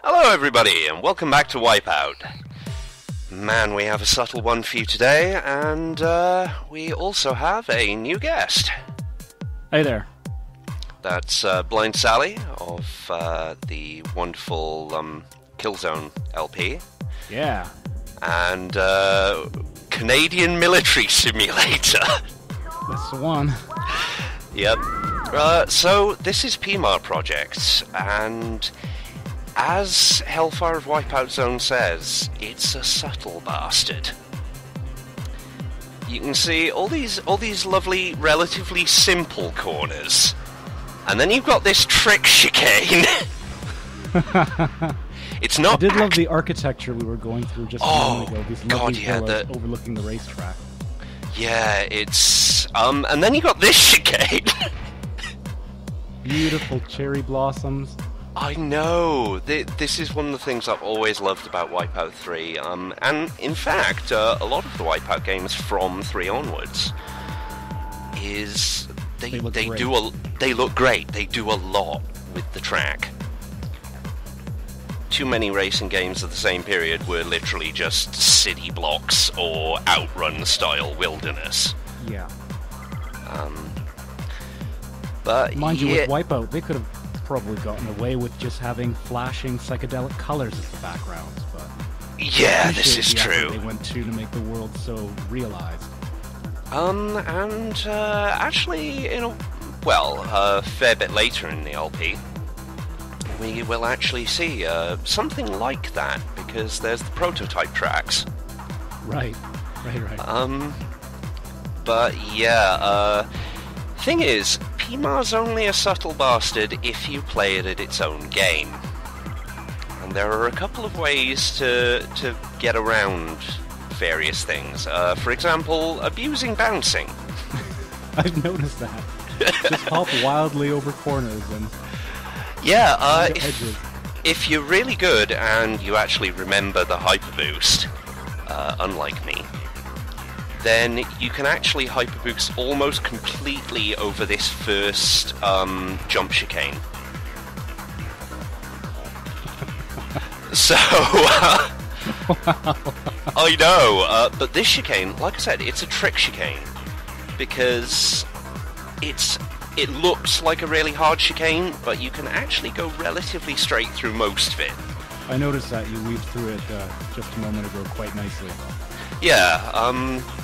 Hello everybody, and welcome back to Wipeout. Man, we have a subtle one for you today, and we also have a new guest. Hey there. That's Blind Sally of the wonderful Killzone LP. Yeah. And Canadian Military Simulator. That's the one. Yep. So, this is PMAR Projects, and as Hellfire of Wipeout Zone says, it's a subtle bastard. You can see all these lovely, relatively simple corners, and then you've got this trick chicane. It's not. I did love the architecture we were going through just a moment ago. These lovely villas overlooking the racetrack. Yeah, it's and then you got this chicane. Beautiful cherry blossoms. I know. This is one of the things I've always loved about Wipeout 3. And in fact, a lot of the Wipeout games from 3 onwards is they look great. They do a lot with the track. Too many racing games of the same period were literally just city blocks or Outrun style wilderness. Yeah. But mind you, with Wipeout, they could have probably gotten away with just having flashing psychedelic colors as the backgrounds, but yeah, this is true. They went to make the world so realized. Actually, a fair bit later in the LP, we will actually see something like that, because there's the prototype tracks. Right. But yeah, thing is, PMAR's only a subtle bastard if you play it at its own game. And there are a couple of ways to get around various things. For example, abusing bouncing. I've noticed that. Just hop wildly over corners and... Yeah, if you're really good and you actually remember the hyper boost, unlike me, then you can actually hyper boost almost completely over this first jump chicane. So, I know, but this chicane, like I said, it's a trick chicane, because it looks like a really hard chicane, but you can actually go relatively straight through most of it. I noticed that you weaved through it just a moment ago quite nicely. Yeah,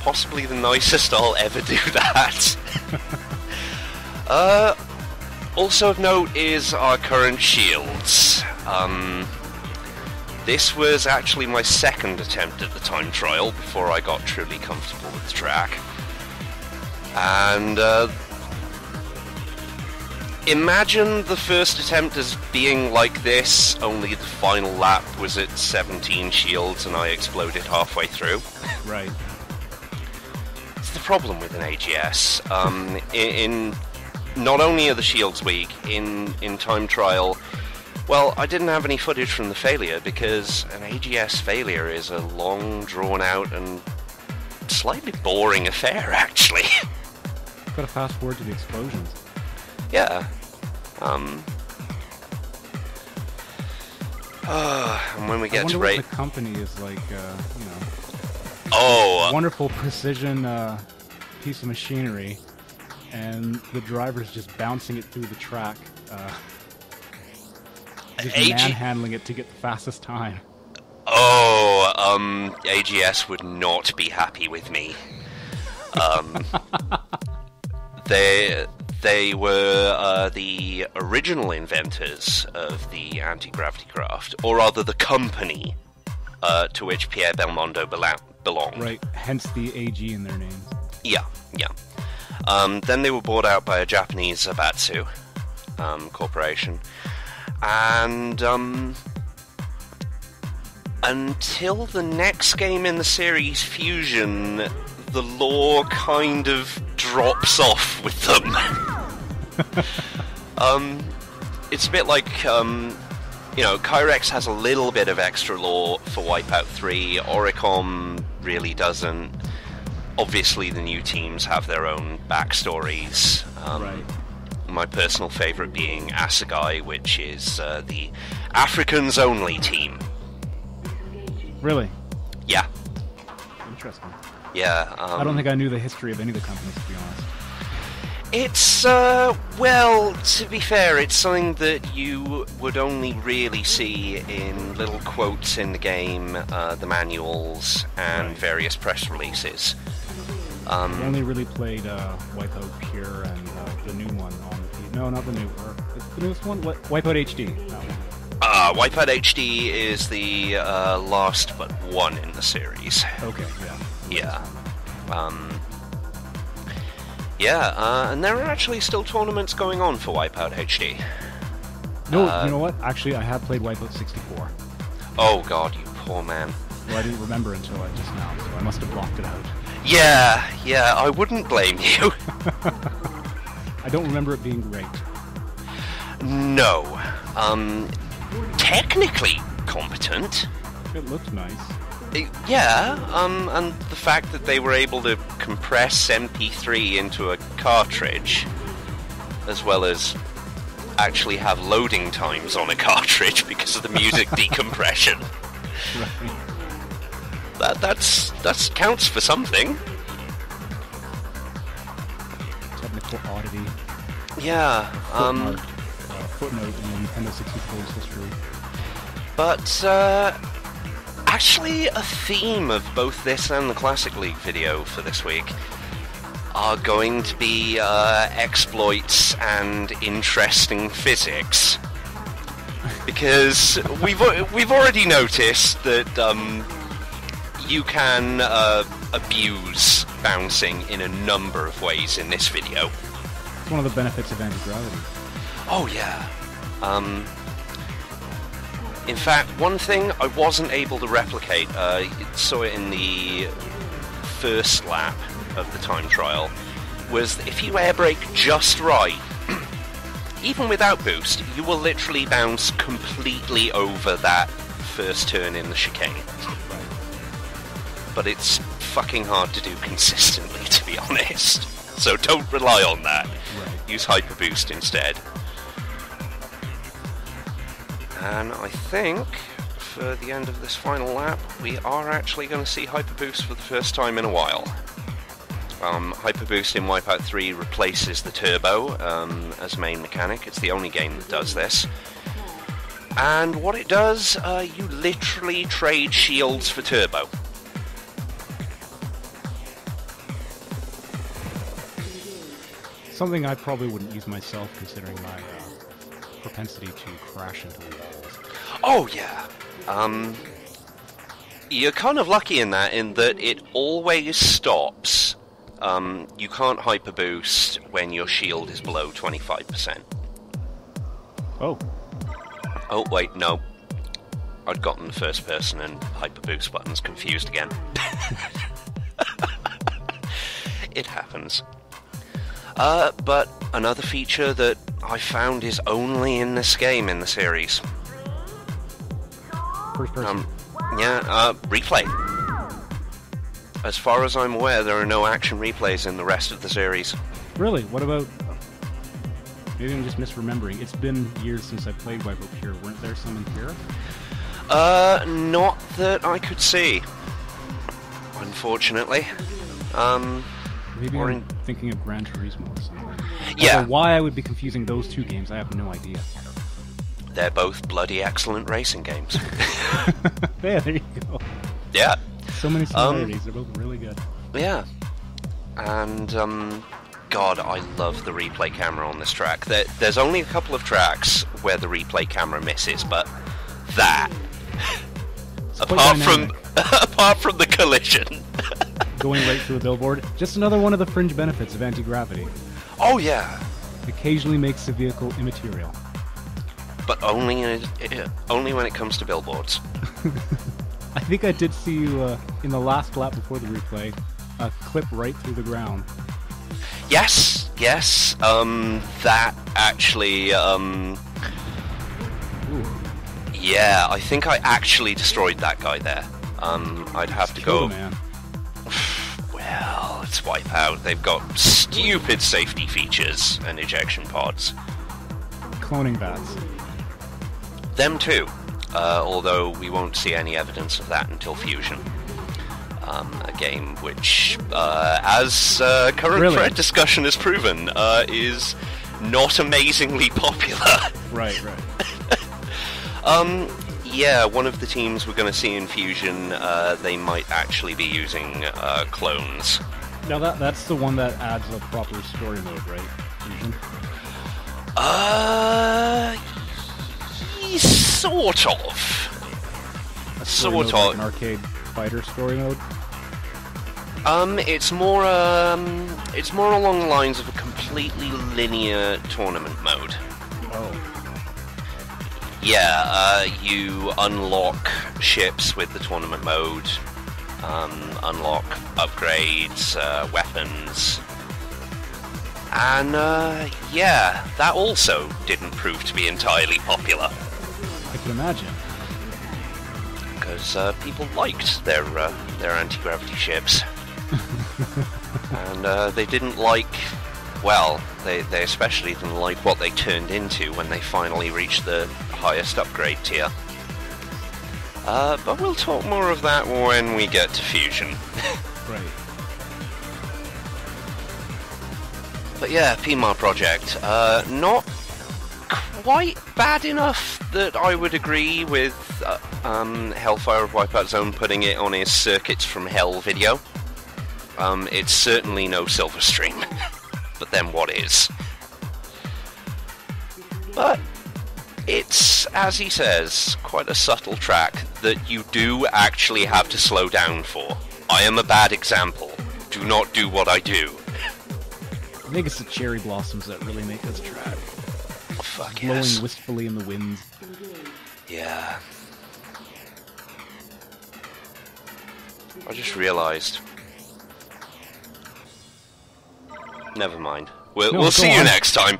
possibly the nicest I'll ever do that. Also of note is our current shields. This was actually my second attempt at the time trial before I got truly comfortable with the track. And imagine the first attempt as being like this, only the final lap was at 17 shields and I exploded halfway through. Right. It's the problem with an AGS. In not only are the shields weak, in time trial, well, I didn't have any footage from the failure, because an AGS failure is a long, drawn-out, and slightly boring affair, actually. Gotta fast forward to the explosions. Yeah. And when we get to rate, the company is like, wonderful precision piece of machinery, and the driver's just bouncing it through the track, just manhandling it to get the fastest time. AGS would not be happy with me. They were the original inventors of the anti-gravity craft, or rather the company to which Pierre Belmondo belonged. Right, hence the AG in their names. Yeah. Then they were bought out by a Japanese Abatsu corporation, and until the next game in the series, Fusion, the lore kind of drops off with them. It's a bit like, Kyrex has a little bit of extra lore for Wipeout 3, Oricom really doesn't. Obviously the new teams have their own backstories. Right. my personal favourite being Assegai, which is the Africans only team. Really? Yeah. Interesting. Yeah. I don't think I knew the history of any of the companies, to be honest. It's, well, to be fair, it's something that you would only really see in little quotes in the game, the manuals, and various press releases. I only really played Wipeout Pure and the new one on the... No, not the new... the newest one? Wipeout HD. That one. Wipeout HD is the last but one in the series. Okay, yeah. Yeah. And there are actually still tournaments going on for Wipeout HD. No, you know what? Actually, I have played Wipeout 64. Oh god, you poor man. Well, I didn't remember until just now, so I must have blocked it out. Yeah, I wouldn't blame you. I don't remember it being great. No. Technically competent. It looked nice. And the fact that they were able to compress MP3 into a cartridge, as well as actually have loading times on a cartridge because of the music decompression. Right. That's counts for something. Technical oddity. Yeah. Footnote in Nintendo 64's history. But actually, a theme of both this and the Classic League video for this week are going to be exploits and interesting physics, because we've already noticed that you can abuse bouncing in a number of ways in this video. It's one of the benefits of anti-gravity. Oh yeah. In fact, one thing I wasn't able to replicate, saw it in the first lap of the time trial, was that if you air brake just right, even without boost, you will literally bounce completely over that first turn in the chicane. But it's fucking hard to do consistently, to be honest. So don't rely on that. Right. Use Hyper Boost instead. And I think, for the end of this final lap, we are actually going to see Hyper Boost for the first time in a while. Hyper Boost in Wipeout 3 replaces the turbo as main mechanic. It's the only game that does this. And what it does, you literally trade shields for turbo. Something I probably wouldn't use myself, considering my propensity to crash into walls. Oh yeah. You're kind of lucky in that it always stops. You can't hyper boost when your shield is below 25%. Oh. Oh wait, no. I'd gotten the first person and hyper boost buttons confused again. It happens. But another feature that I found is only in this game in the series. First person. Replay. As far as I'm aware, there are no action replays in the rest of the series. Really? What about... Maybe I'm just misremembering. It's been years since I played Wipeout Pure. Weren't there some in Pure? Not that I could see. Unfortunately. Maybe I'm thinking of Gran Turismo or something. Yeah. Although why I would be confusing those two games, I have no idea. They're both bloody excellent racing games. Yeah, there you go. Yeah. So many similarities. They're both really good. Yeah. And, God, I love the replay camera on this track. There's only a couple of tracks where the replay camera misses, but that... apart from the collision... Going right through a billboard. Just another one of the fringe benefits of anti-gravity. Oh, yeah. Occasionally makes the vehicle immaterial. But only when it comes to billboards. I think I did see you in the last lap before the replay, clip right through the ground. Yes. That actually, yeah, I think I actually destroyed that guy there. I'd have to go... Man. Well, That's Wipeout. They've got stupid safety features and ejection pods. Cloning bats. Them too, although we won't see any evidence of that until Fusion. A game which, as current thread discussion has proven, is not amazingly popular. Right. Yeah, one of the teams we're going to see in Fusion, they might actually be using clones. Now that's the one that adds a proper story mode, right? Fusion? Sort of. Sort of. Like an arcade fighter story mode? It's more along the lines of a completely linear tournament mode. Oh. Yeah, you unlock ships with the tournament mode, unlock upgrades, weapons, and yeah, that also didn't prove to be entirely popular. I can imagine. Because people liked their anti-gravity ships. And they didn't like, well, they especially didn't like what they turned into when they finally reached the highest upgrade tier. But we'll talk more of that when we get to Fusion. Right. But yeah, PMAR project, not quite bad enough that I would agree with Hellfire of Wipeout Zone putting it on his Circuits from Hell video. It's certainly no Silverstream, but then what is? But it's, as he says, quite a subtle track that you do actually have to slow down for. I am a bad example. Do not do what I do. I think it's the cherry blossoms that really make this track. Fuck blowing yes. wistfully in the wind. Yeah. I just realised. Never mind. We'll see you next time.